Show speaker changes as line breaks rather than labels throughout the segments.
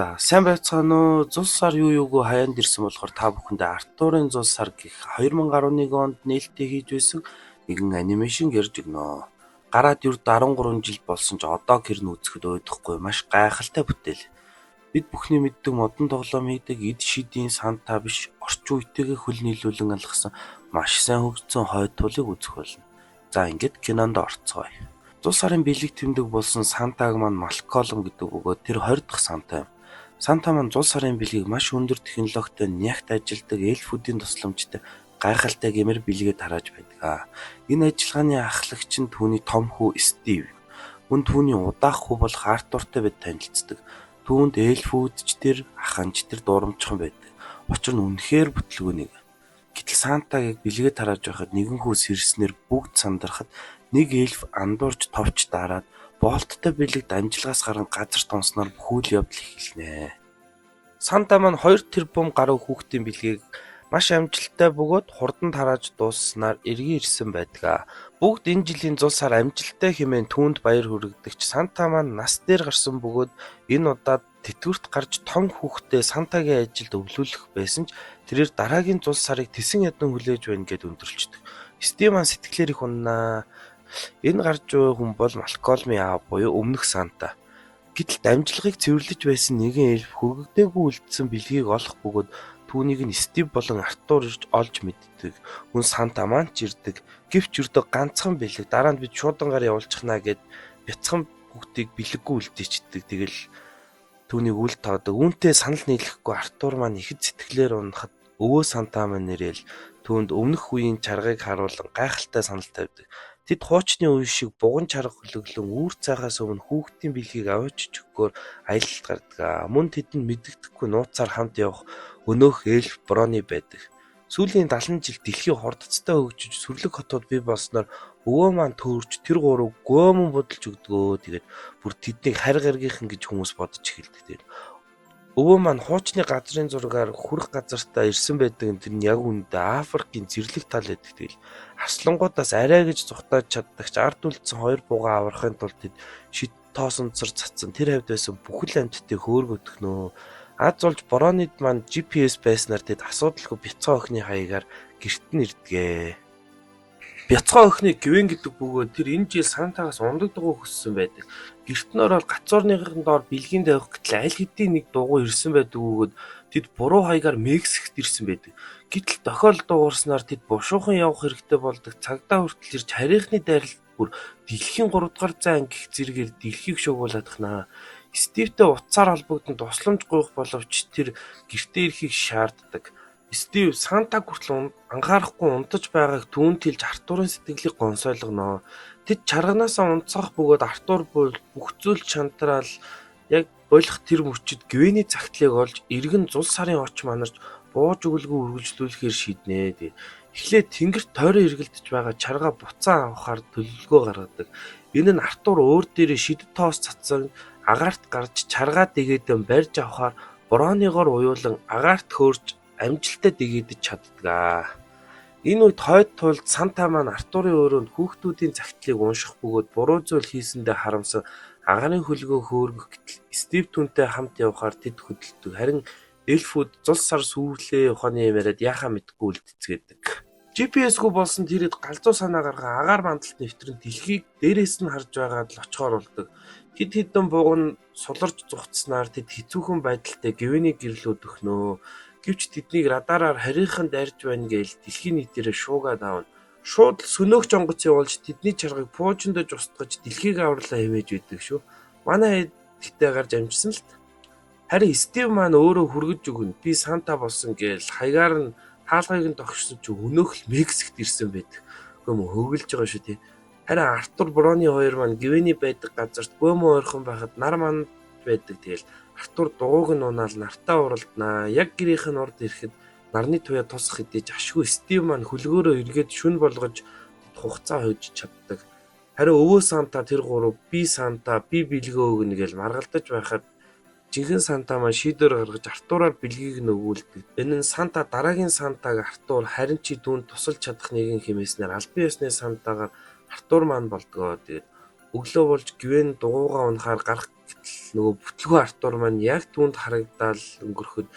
За сайн байцгаана уу? Зул сар юу юугүй хаяанд ирсэн болохоор та бүхэндээ Артурын зул сар гэх 2011 онд нээлттэй хийж байсан нэгэн анимашн ярьж өгнө. Гараад юу 13 жил болсон ч одоо гэр нь үзэхэд ойдохгүй маш гайхалтай бүтээл. Бид бүхний мэддэг модон тоглоом хийдэг эд шидийн санта биш орчин үетэйгээ хөл нийлүүлэн алгасан маш сайн хөгжсөн хойд тулыг үзэх болно. За ингээд кинонд орцгоё. Зул сарын бэлэг тэмдэг болсон Сантаг маань Малколм гэдэг бөгөөд тэр 20 дахь Санта юм. Санта маань зул сарын бэлгийг маш өндөр технологитой нягт ажилдаг эльфүүдийн тусламжтай гайхалтай гэмээр бэлгээд тарааж байдаг. Энэ ажиллагааны ахлагч нь түүний том хүү Стив. Мөн түүний удаах хүү болох Артуртай бид танилцдаг. Түүнд эльфүүдч тэр аханч тэр дурамчхан байдаг. Учир нь үнэхээр бүтлгүүнийг. Гэтэл Сантагийг бэлгээд тарааж байхад нэгэн хүү сэрснээр бүгд сандрахад нэг эльф андуурч товч дараад болттой бэлэг дамжлагаас гарan газар тонсноор бүхүүл явдал эхэлнэ. Санта маань 2 тэрбум гаруй хүүхдийн бэлгийг маш амжилттай бөгөөд хурдан тарааж дуусснаар эргэн ирсэн байдаг. Бүгд энэ жилийн зул сар амжилттай хэмээн түүнд баяр хүргədэгч Санта маань нас дээр гарсан бөгөөд энэ удаад тэтгэврт гарч том хүүхдээ Сантагийн ажилд өвлүүлэх байсан ч тэрээр дараагийн зул сарыг тэсэн ядан хүлээж байна гэд өндөрлждөг. Стив маань сэтгэлээр их уннаа. Энэ гарч буй хүн бол Малколмын аав буюу өмнөх Санта. Гэтэл дамжлагыг цэвэрлэж байсан нэгэн эльф хөргөгдөөгүй үлдсэн бэлгийг олох бөгөөд түүнийг нь Стив болон Артур ирж олж мэддэг. Хүн Санта маань ч ирдэг. Гэвч өрдөө ганцхан бэлэг дараа нь бид шуудангаар явуулчихнаа гэд бяцхан бүгдийг бэлэггүй үлдээчдэг. Тэгэл түүнийг үл тоодог. Үүнтэй санал нийлэхгүй Артур маань ихэд сэтгэлээр унахад өвөө Санта маань нэрэл түүнд өмнөх үеийн чаргыг харуулan гайхалтай санал тавьдаг. Тэд хуучны үе шиг буган чарга хөлөглөн үүр цайхаас өмнө хүүхдийн бэлгийг аваач өгөхөөр аялалд гардаг. Мөн тэдэнд мэддэхгүй нууцаар хамт явах өнөөх эльф Брони байдаг. Сүүлийн 70 жил дэлхий хурдцтай хөгжиж сүрлэг хотууд бий болсноор өвөө маань төрж тэр гурав гөмөн будалж өгдгөө. Тэгээд бүр тэднийг харь гаргийнхан гэж хүмүүс бодож эхэлдэг. Өвөө маань хуучны газрын зургаар хүрх газартаа ирсэн байдаг. Тэр нь яг үүндээ Африкийн зэрлэг тал байдаг. Тэгэл арслангуудаас арай гэж зүхтааж чаддагч ард үлдсэн 2 бугаа аврахын тулд тэд шид тоосонцор цацсан тэр хавьд байсан бүхэл амьтдыг хөөргөдгнөө. Аз зулж Бронид маань GPS байснаар тэд асуудалгүй бяцхан охины хаягаар гэрт нь ирдгээ. Бяцхан охины Гвен гэдэг бөгөөд тэр энэ жил Сантагаас ундаг дугуй хүссэн байдаг. Гэрт нь ороод гацуурныхын доор бэлгийн тавих гэтэл аль хэдийн нэг дугуй ирсэн байдаг бөгөөд тэд буруу хаягаар Мексикт ирсэн байдаг. Гэтэл тохиол дуурснаар тэд бушуухан явах хэрэгтэй болдог. Цагдаа хүртэл ирж харийнхны дайралт бүр дэлхийн 3 дугаар зан гих зэрэгээр дэлхийг шуугууладахнаа. Стивтэй утсаар холбогдсон тусламж гуйх боловч тэр гэртээ ирэхийг шаарддаг. Стив Сантаг хүртэл анхаарахгүй унтаж байгааг түүнд хэлж Артурын сэтгэлийг гонсойлгоноо. Тэд чарганаасаа унтцах бөгөөд Артур бүх зүйл шантраал яг болох тэр мөчид Гвений цагтлыг олж эргэн зул сарын оч манарч бууж өгөлгүй үргэлжлүүлэхээр шийднэ. Эхлээд тэнгэрт тойрон эргэлдэж байгаа чаргаа буцаа авахар төлөвлөгөө гаргадаг. Энэ нь Артур өөр дээрээ шидэд тоос цацсан агаарт гарч чаргаа дэгээдэн барьж авахаар Броныгоор уйлан агаарт хөөрж амжилттай дэгээдэж чаддаг. Энэ үед хойд тулд Санта маань Артурын өрөөнд хүүхдүүдийн цагтлыг унших бөгөөд буруу зүйл хийсэндээ харамсан агаарын хөлгөө хөөргөх гэтэл Стив түүнтэй хамт явахаар тэд хөдөлдөг. Харин эльфүүд зул сар сүүлээ ухааны ямараад яхаа мэдгүй үлдцгээдэг. GPS-гүй болсон тэрэд галзуу санаа гаргаа агаар мандалт нэвтрэн дэлхийг дээрээс нь харж байгаад л очихоор болдог. Хэд хэдэн буган суларч зүгтснаар тэд хэцүүхэн байдалтай Гвений гэрлүүд өгнөө. Гэвч тэднийг радараар харийнхан дайрж байна гээл дэлхийн нийтээрээ шуугаад аавна. Шууд л сөнөөгч онгоц явуулж тэдний чаргыг пуужиндаж устгаж дэлхийг авралаа хэмээж байдаг шүү. Манай гэдэгтэй гарч амжсан л та. Харин Стив маань өөрөө хүргэж өгнө. Би Санта болсон гээл хаягаар нь хаалгыг нь тогшсон ч өнөөх л Мексикт ирсэн байдаг. Гүм хөглөж байгаа шүү тий. Харин Артур Брони хоёр маань Гвений байдаг газарт гөмөө ойрхон байхад нар манд байдаг. Тэгэл Артур дугуйг нь унаал нартаа уралднаа. Яг гэрийнх нь урд ирэхэд нарны туяа тусах хэдий ашгүй Стив маань хөлгөөрөө эргээд шүн болгож хугацаа хойж чаддаг. Харин өвөө Санта тэр гурав би Санта би бэлгөө өгнө гэж маргалдаж байхад жинхэнэ Санта маань шийдвэр гаргаж Артураар бэлгийг нь өгүүлдэг. Энэ нь Санта дараагийн Сантаг Артур харин чи түүнд тусалж чадах нэгэн хэмээснээр албан ёсны Сантагаар Артур маань болдгоо. Тэгээд өглөө болж гвэн дугуугаа унахаар гарах гэтэл нөгөө бүтлгүй Артур маань яг түүнд харагдаал өнгөрөхөд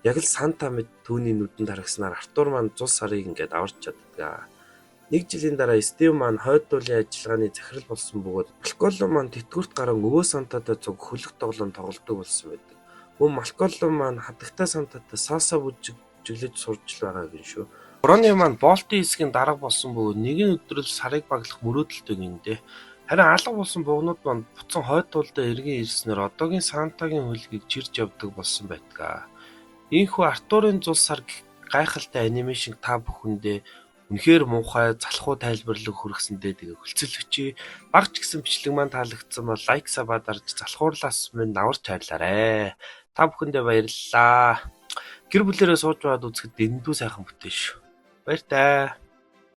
яг л Санта мэд түүний нүдэнд харагснаар Артур маань цус сарыг ингээд аварч чаддаг. Нэг жилийн дараа Стив маань хойд дуулын ажиллагааны захирал болсон бөгөөд Малколм маань тэтгэврт гарan өвөө Сантатай цуг хөлөг тоглоом тоглодог болсон байдаг. Мөн Малколм маань хатагтай Сантатай салса бүжиглэж сурч л байгаа гин шүү. Рони маань Болтын хэсгийн дарга болсон бөгөөд нэгэн өдөр л сарыг баглах мөрөөдөлтэй гиндэ. Харин алга болсон бугнууд маань буцан хойд дуулдаа эргэн ирснээр одоогийн Сантагийн хөлгийг чирж явдаг болсон байдаг. Ийхүү Артурын зул сар гайхалтай анимашн та бүхэндээ үнэхээр муухай залхуу тайлбарлаг хүргэсэндээ тэгээ хүлцэл өчий. Баг ч гэсэн бичлэг маань таалагдсан бол лайк сабаа дарж залхуурлаас минь аварч хайрлаарэ. Та бүхэндээ баярлалаа. Гэр бүлээрээ сууж баад үзэхэд дэндүү сайхан бүтэн шүү. Баяр таа.